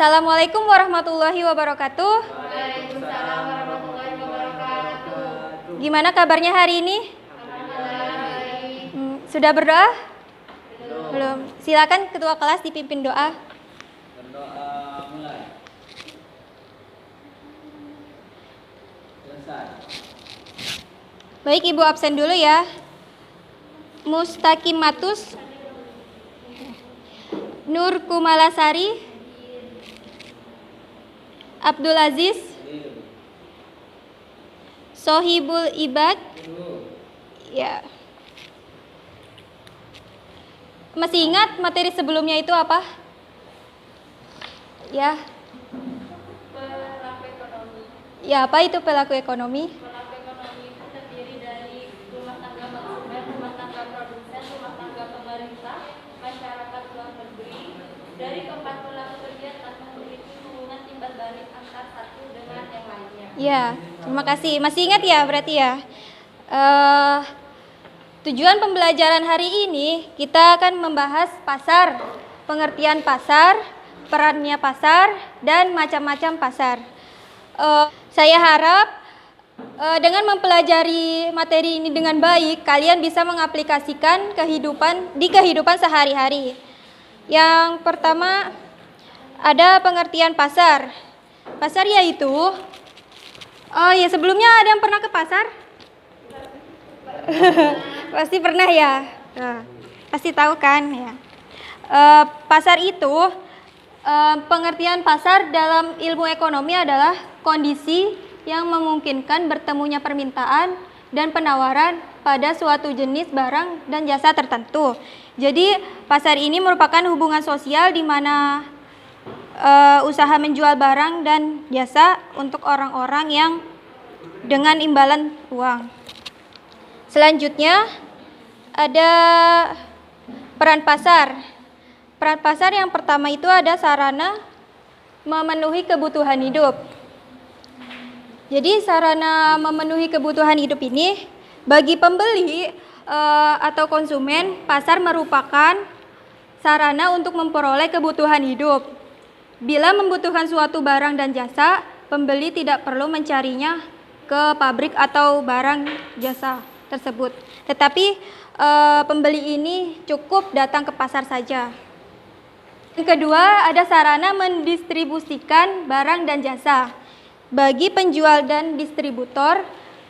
Assalamualaikum warahmatullahi wabarakatuh. Waalaikumsalam warahmatullahi wabarakatuh. Gimana kabarnya hari ini? Sudah berdoa? Belum. Silakan ketua kelas dipimpin doa. Berdoa mulai. Selesai. Baik, Ibu absen dulu ya. Mustaqimatus Nur Kumalasari Abdul Aziz Sohibul Ibad. Ya. Masih ingat materi sebelumnya itu apa? Ya. Pelaku ekonomi. Ya, apa itu pelaku ekonomi? Pelaku ekonomi itu terdiri dari rumah tangga konsumen, rumah tangga produsen, rumah tangga pemerintah, masyarakat luar negeri. Dari keempat pelaku kegiatan memiliki hubungan timbal balik antar satu dengan yang lainnya. Ya, terima kasih. Masih ingat ya berarti ya? Tujuan pembelajaran hari ini kita akan membahas pasar, pengertian pasar, perannya pasar, dan macam-macam pasar. Saya harap dengan mempelajari materi ini dengan baik, kalian bisa mengaplikasikan kehidupan sehari-hari. Yang pertama ada pengertian pasar. Pasar yaitu, sebelumnya ada yang pernah ke pasar? Pasti pernah ya. Pasti tahu kan ya. Pasar itu, pengertian pasar dalam ilmu ekonomi adalah kondisi yang memungkinkan bertemunya permintaan dan penawaran pada suatu jenis barang dan jasa tertentu. Jadi pasar ini merupakan hubungan sosial di mana usaha menjual barang dan jasa untuk orang-orang yang dengan imbalan uang. Selanjutnya ada peran pasar. Peran pasar yang pertama itu ada sarana memenuhi kebutuhan hidup. Jadi sarana memenuhi kebutuhan hidup ini bagi pembeli atau konsumen, pasar merupakan sarana untuk memperoleh kebutuhan hidup. Bila membutuhkan suatu barang dan jasa, pembeli tidak perlu mencarinya ke pabrik atau barang jasa tersebut. Tetapi pembeli ini cukup datang ke pasar saja. Yang kedua, ada sarana mendistribusikan barang dan jasa. Bagi penjual dan distributor,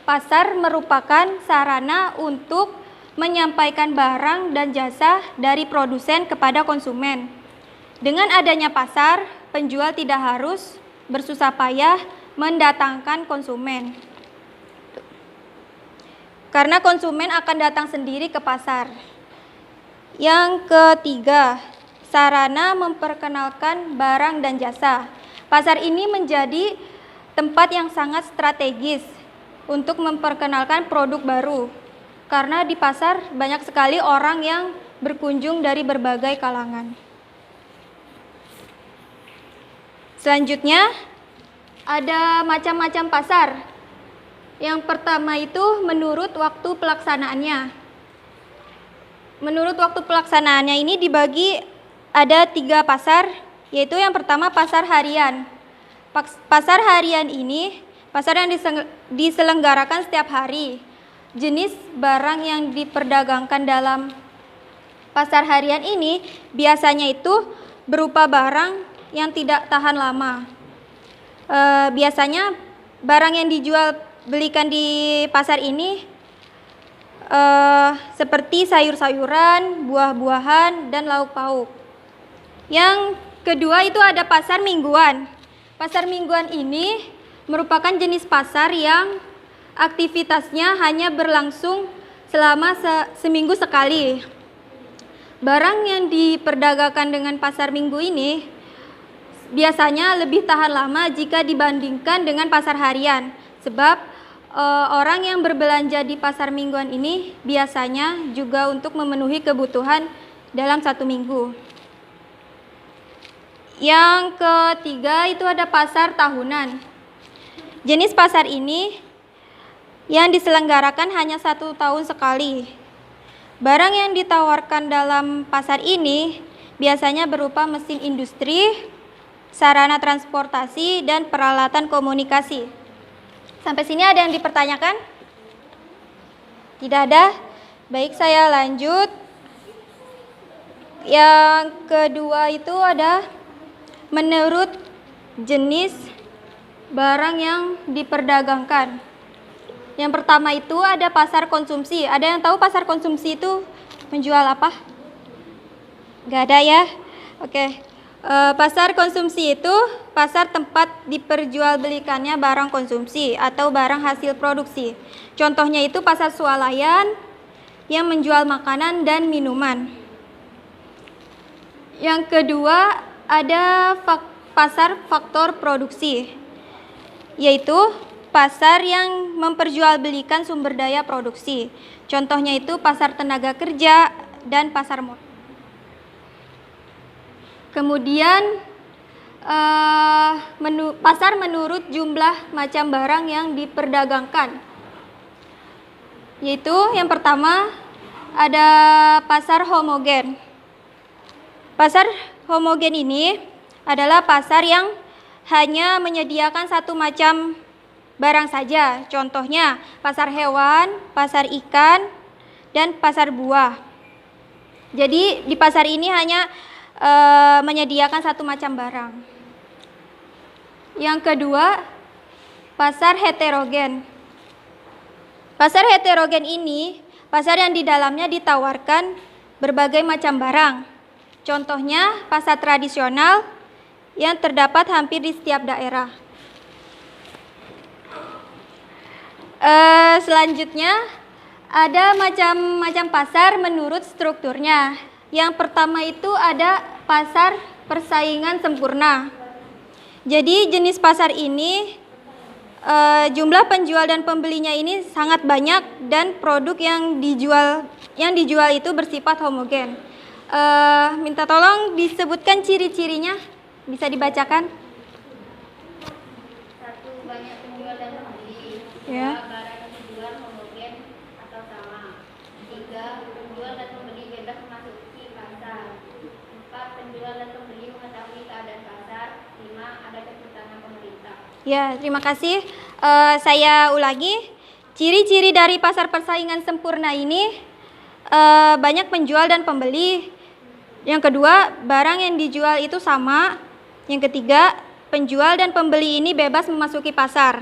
pasar merupakan sarana untuk menyampaikan barang dan jasa dari produsen kepada konsumen. Dengan adanya pasar, penjual tidak harus bersusah payah mendatangkan konsumen, karena konsumen akan datang sendiri ke pasar. Yang ketiga, sarana memperkenalkan barang dan jasa. Pasar ini menjadi tempat yang sangat strategis untuk memperkenalkan produk baru, karena di pasar banyak sekali orang yang berkunjung dari berbagai kalangan. Selanjutnya, ada macam-macam pasar. Yang pertama itu menurut waktu pelaksanaannya. Menurut waktu pelaksanaannya ini dibagi ada 3 pasar, yaitu yang pertama pasar harian. Pasar harian ini pasar yang diselenggarakan setiap hari. Jenis barang yang diperdagangkan dalam pasar harian ini biasanya itu berupa barang yang tidak tahan lama. Biasanya barang yang belikan di pasar ini seperti sayur-sayuran, buah-buahan, dan lauk pauk. Yang kedua itu ada pasar mingguan. Pasar mingguan ini merupakan jenis pasar yang aktivitasnya hanya berlangsung selama seminggu sekali. Barang yang diperdagangkan dengan pasar minggu ini biasanya lebih tahan lama jika dibandingkan dengan pasar harian, sebab orang yang berbelanja di pasar mingguan ini biasanya juga untuk memenuhi kebutuhan dalam 1 minggu. Yang ketiga itu ada pasar tahunan. Jenis pasar ini yang diselenggarakan hanya 1 tahun sekali. Barang yang ditawarkan dalam pasar ini biasanya berupa mesin industri, sarana transportasi, dan peralatan komunikasi. Sampai sini ada yang dipertanyakan? Tidak ada? Baik, saya lanjut. Yang kedua itu ada menurut jenis barang yang diperdagangkan. Yang pertama itu ada pasar konsumsi. Ada yang tahu pasar konsumsi itu menjual apa? Nggak ada ya? Oke. Pasar konsumsi itu pasar tempat diperjualbelikannya barang konsumsi atau barang hasil produksi. Contohnya itu pasar swalayan yang menjual makanan dan minuman. Yang kedua ada pasar faktor produksi, yaitu pasar yang memperjualbelikan sumber daya produksi. Contohnya itu pasar tenaga kerja dan pasar modal. Kemudian pasar menurut jumlah macam barang yang diperdagangkan, yaitu yang pertama ada pasar homogen. Pasar homogen ini adalah pasar yang hanya menyediakan satu macam barang saja. Contohnya pasar hewan, pasar ikan, dan pasar buah. Jadi di pasar ini hanya menyediakan satu macam barang. Yang kedua, pasar heterogen. Pasar heterogen ini pasar yang di dalamnya ditawarkan berbagai macam barang. Contohnya pasar tradisional yang terdapat hampir di setiap daerah. Selanjutnya ada macam-macam pasar menurut strukturnya. Yang pertama itu ada pasar persaingan sempurna. Jadi jenis pasar ini jumlah penjual dan pembelinya ini sangat banyak dan produk yang dijual itu bersifat homogen. Minta tolong disebutkan ciri-cirinya, bisa dibacakan? 1. Banyak penjual dan pembeli. 2. Ya. Barang yang dijual homogen atau sama. 3. Penjual dan pembeli bebas memasuki pasar. 4. Penjual dan pembeli mengetahui keadaan pasar. 5. Ada kesulitan pemerintah. Ya, terima kasih. Saya ulangi, ciri-ciri dari pasar persaingan sempurna ini banyak penjual dan pembeli. Yang kedua, barang yang dijual itu sama. Yang ketiga, penjual dan pembeli ini bebas memasuki pasar.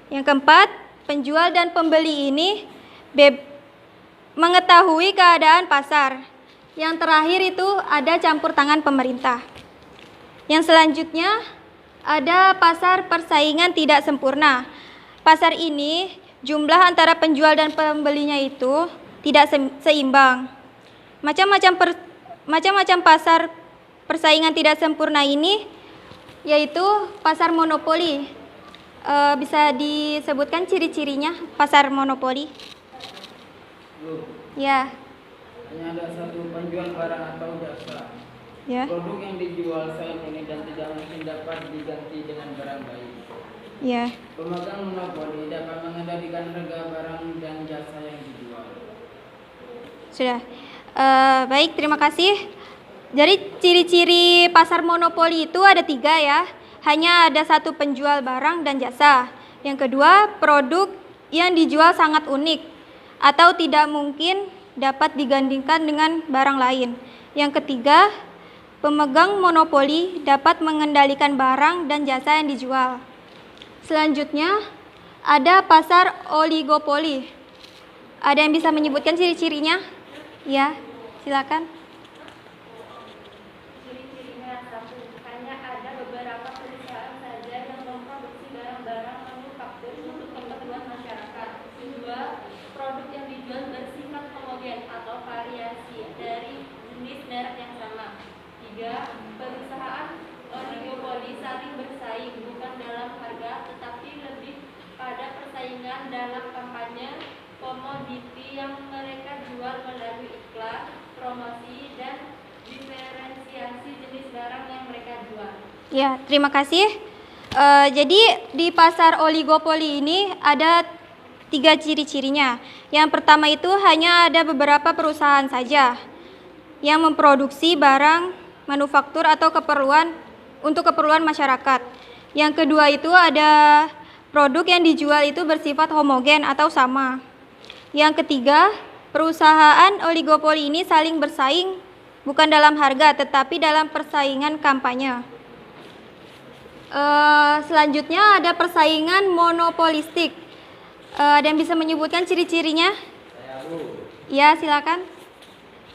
Yang keempat, penjual dan pembeli ini mengetahui keadaan pasar. Yang terakhir itu ada campur tangan pemerintah. Yang selanjutnya ada pasar persaingan tidak sempurna. Pasar ini jumlah antara penjual dan pembelinya itu tidak seimbang. Macam-macam pasar persaingan tidak sempurna ini yaitu pasar monopoli. Bisa disebutkan ciri-cirinya pasar monopoli? Ya. Hanya ada satu penjual barang atau jasa. Ya. Produk yang dijual saat ini dan tidak mungkin dapat diganti dengan barang lain. Ya. Pemegang monopoli dapat mengendalikan harga barang dan jasa yang dijual. Sudah. Baik, terima kasih. Jadi ciri-ciri pasar monopoli itu ada 3 ya. Hanya ada satu penjual barang dan jasa. Yang kedua, produk yang dijual sangat unik atau tidak mungkin dapat digandingkan dengan barang lain. Yang ketiga, pemegang monopoli dapat mengendalikan barang dan jasa yang dijual. Selanjutnya, ada pasar oligopoli. Ada yang bisa menyebutkan ciri-cirinya? Ya, silakan. Ciri-cirinya 1. Hanya ada beberapa perusahaan saja yang memproduksi barang-barang manufaktur untuk keperluan masyarakat. 2. Produk yang dijual bersifat homogen atau variasi dari jenis merek yang sama. 3. Perusahaan oligopoli saling bersaing bukan dalam harga tetapi lebih pada persaingan dalam kampanye komoditi yang mereka jual melalui iklan, promosi, dan diferensiasi jenis barang yang mereka jual. Ya, terima kasih. Jadi di pasar oligopoli ini ada 3 ciri-cirinya. Yang pertama itu hanya ada beberapa perusahaan saja yang memproduksi barang manufaktur atau keperluan untuk keperluan masyarakat. Yang kedua itu ada produk yang dijual itu bersifat homogen atau sama. Yang ketiga, perusahaan oligopoli ini saling bersaing bukan dalam harga tetapi dalam persaingan kampanye. Selanjutnya ada persaingan monopolistik. Ada yang bisa menyebutkan ciri-cirinya? Saya Bu. Ya, silakan.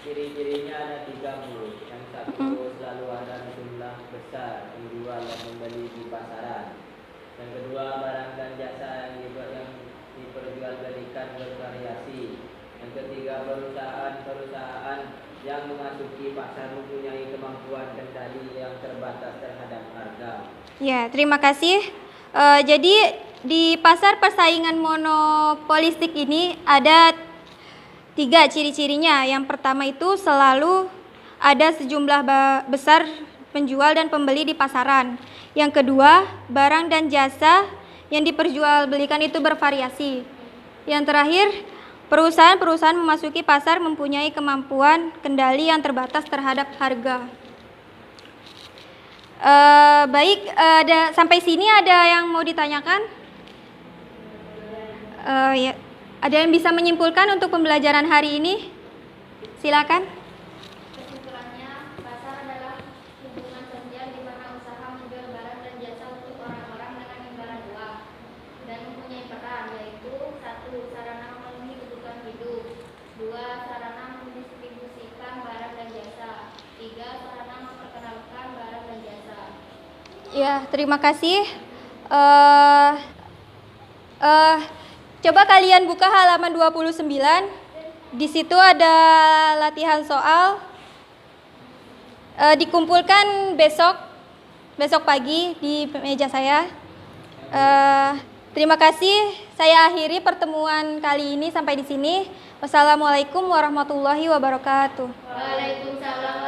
Ciri-cirinya ada 3 Bu. Yang satu selalu ada jumlah besar penjual yang membeli di pasaran. Yang kedua barang dan jasa yang diperjualbelikan bervariasi. Yang ketiga perusahaan-perusahaan yang memasuki pasar mempunyai kemampuan kendali yang terbatas terhadap harga. Ya, terima kasih. Jadi di pasar persaingan monopolistik ini ada 3 ciri-cirinya. Yang pertama itu selalu ada sejumlah besar penjual dan pembeli di pasaran. Yang kedua, barang dan jasa yang diperjualbelikan itu bervariasi. Yang terakhir, perusahaan-perusahaan memasuki pasar mempunyai kemampuan kendali yang terbatas terhadap harga. Baik, sampai sini ada yang mau ditanyakan? Ya, ada yang bisa menyimpulkan untuk pembelajaran hari ini? Silakan. Kesimpulannya, pasar adalah hubungan sosial di mana usaha menjual barang dan jasa untuk orang-orang dengan imbalan uang dan mempunyai peran, yaitu 1. Sarana memenuhi kebutuhan hidup, 2. Sarana mendistribusikan barang dan jasa, 3. Sarana memperkenalkan barang dan jasa. Ya, terima kasih. Coba kalian buka halaman 29. Di situ ada latihan soal. Dikumpulkan besok pagi di meja saya. Terima kasih. Saya akhiri pertemuan kali ini sampai di sini. Wassalamualaikum warahmatullahi wabarakatuh. Waalaikumsalam